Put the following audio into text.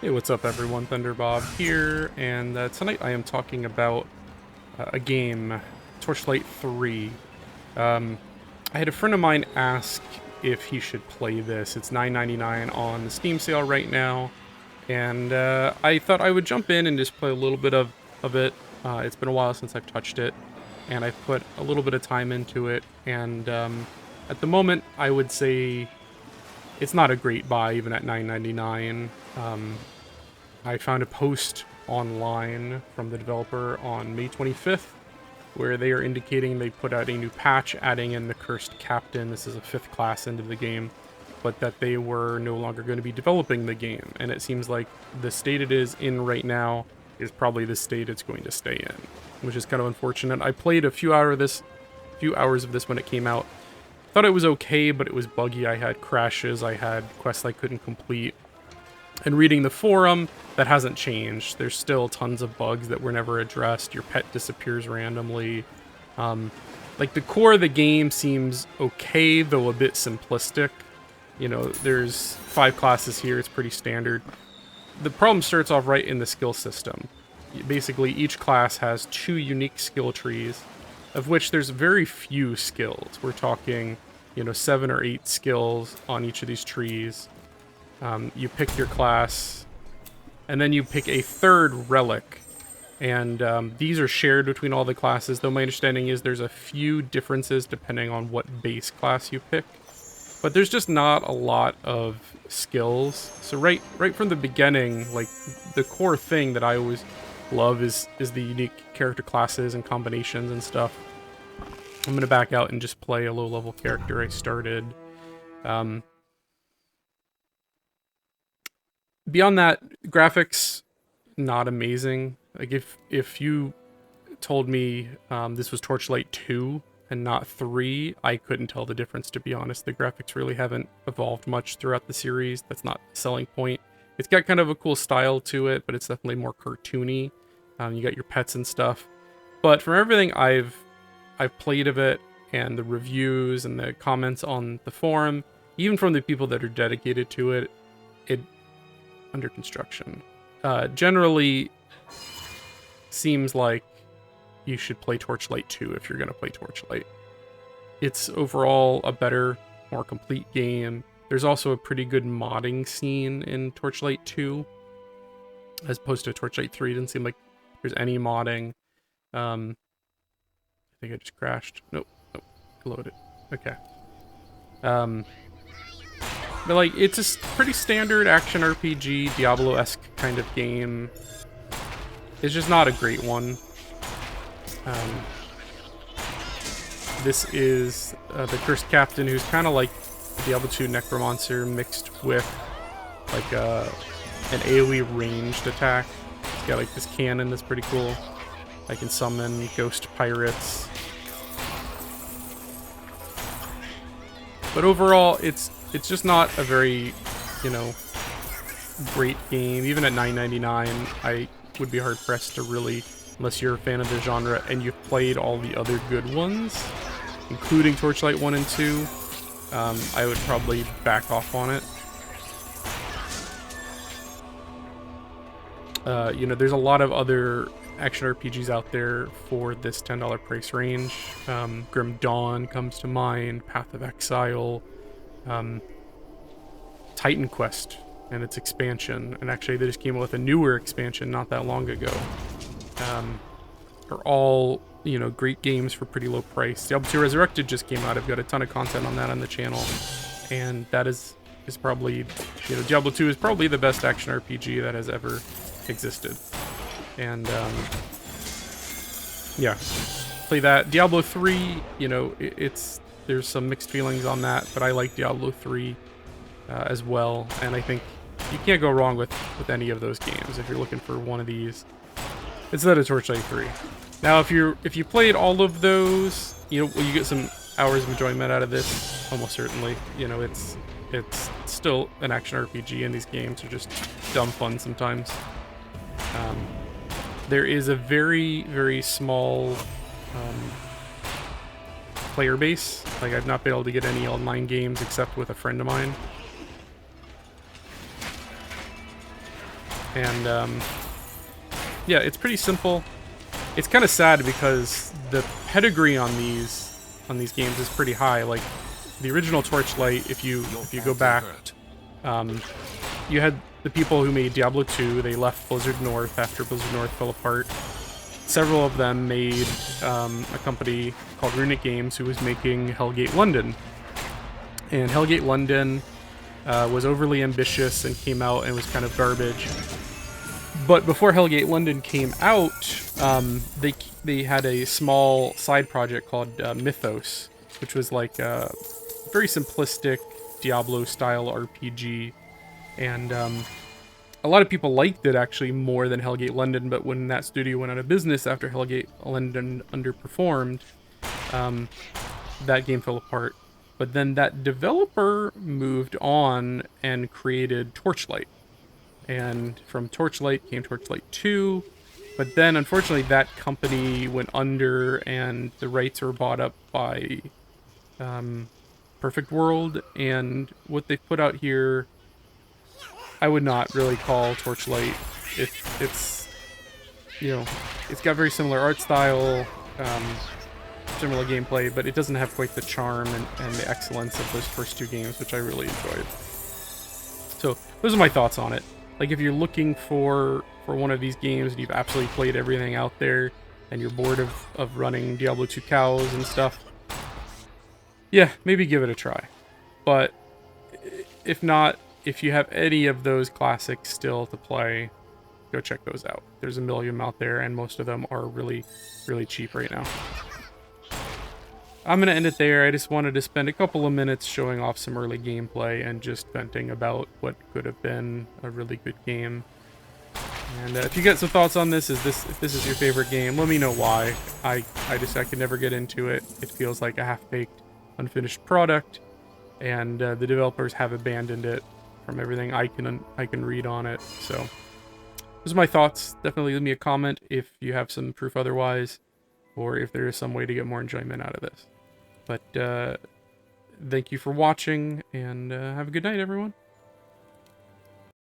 Hey, what's up everyone? Thunderbob here, and tonight I am talking about a game, Torchlight 3. I had a friend of mine ask if he should play this. It's $9.99 on the Steam sale right now, and I thought I would jump in and just play a little bit of it. It's been a while since I've touched it, and I've put a little bit of time into it, and at the moment I would say it's not a great buy even at $9.99. I found a post online from the developer on May 25th where they are indicating they put out a new patch adding in the cursed captain. This is a 5th class into the game, but that they were no longer going to be developing the game. And it seems like the state it is in right now is probably the state it's going to stay in, which is kind of unfortunate. I played a few hours of this when it came out. Thought it was okay, but it was buggy. I had crashes, I had quests I couldn't complete. And reading the forum, that hasn't changed. There's still tons of bugs that were never addressed. Your pet disappears randomly. Like, the core of the game seems okay, though a bit simplistic. You know, there's 5 classes here. It's pretty standard. The problem starts off right in the skill system. Basically, each class has 2 unique skill trees, of which there's very few skills. We're talking, 7 or 8 skills on each of these trees. You pick your class, and then you pick a 3rd relic, and these are shared between all the classes, though my understanding is there's a few differences depending on what base class you pick. But there's just not a lot of skills. So right from the beginning, like, the core thing that I always love is the unique character classes and combinations and stuff. I'm gonna back out and just play a low-level character I started. Beyond that, graphics, not amazing. Like, if you told me this was Torchlight 2 and not 3, I couldn't tell the difference, to be honest. The graphics really haven't evolved much throughout the series. That's not a selling point. It's got kind of a cool style to it, but it's definitely more cartoony. You got your pets and stuff. But from everything I've played of it, and the reviews and the comments on the forum, even from the people that are dedicated to it, under construction, generally seems like you should play Torchlight 2 if you're going to play Torchlight. It's overall a better, more complete game. There's also a pretty good modding scene in Torchlight 2, as opposed to Torchlight 3. It doesn't seem like there's any modding. I think I just crashed. Nope, loaded. Okay. But, like, it's a pretty standard action RPG, Diablo-esque kind of game. It's just not a great one. This is the Cursed Captain, who's kind of like Diablo 2 Necromancer mixed with, like, an AoE ranged attack. It's got, like, this cannon that's pretty cool. I can summon ghost pirates. But overall, it's just not a very, great game. Even at $9.99, I would be hard-pressed to really, unless you're a fan of the genre and you've played all the other good ones, including Torchlight 1 and 2, I would probably back off on it. There's a lot of other action RPGs out there for this $10 price range. Grim Dawn comes to mind, Path of Exile, Titan Quest and its expansion, and actually they just came out with a newer expansion not that long ago. Are all, great games for pretty low price. Diablo 2 Resurrected just came out. I've got a ton of content on that on the channel, and that is probably, Diablo 2 is probably the best action RPG that has ever existed. And yeah, play that. Diablo 3, there's some mixed feelings on that, but I like Diablo 3 as well, and I think you can't go wrong with any of those games if you're looking for one of these. It's not a Torchlight 3. Now, if you played all of those, will you get some hours of enjoyment out of this? Almost certainly. It's still an action RPG, and these games are just dumb fun sometimes. There is a very, very small player base. Like, I've not been able to get any online games except with a friend of mine. And yeah, it's pretty simple. It's kind of sad because the pedigree on these games is pretty high. Like the original Torchlight, if you go back, you had the people who made Diablo 2. They left Blizzard North after Blizzard North fell apart. Several of them made a company called Runic Games who was making Hellgate London. And Hellgate London was overly ambitious and came out and was kind of garbage. But before Hellgate London came out, they had a small side project called Mythos, which was like a very simplistic Diablo-style RPG. And a lot of people liked it, actually, more than Hellgate London, but when that studio went out of business after Hellgate London underperformed, that game fell apart. But then that developer moved on and created Torchlight. And from Torchlight came Torchlight 2. But then, unfortunately, that company went under and the rights were bought up by Perfect World. And what they put out here, I would not really call Torchlight. It's you know, it's got very similar art style, similar gameplay, but it doesn't have quite the charm and the excellence of those first two games, which I really enjoyed. So those are my thoughts on it. Like, if you're looking for one of these games and you've absolutely played everything out there and you're bored of running Diablo 2 cows and stuff, yeah, maybe give it a try. But if not, if you have any of those classics still to play, go check those out. There's a million of them out there, and most of them are really, really cheap right now. I'm going to end it there. I just wanted to spend a couple of minutes showing off some early gameplay and just venting about what could have been a really good game. And if you get some thoughts on this, if this is your favorite game, let me know why. I could never get into it. It feels like a half-baked, unfinished product, and the developers have abandoned it from everything I can read on it. So those are my thoughts. Definitely leave me a comment if you have some proof otherwise, or if there is some way to get more enjoyment out of this. But thank you for watching, and have a good night, everyone.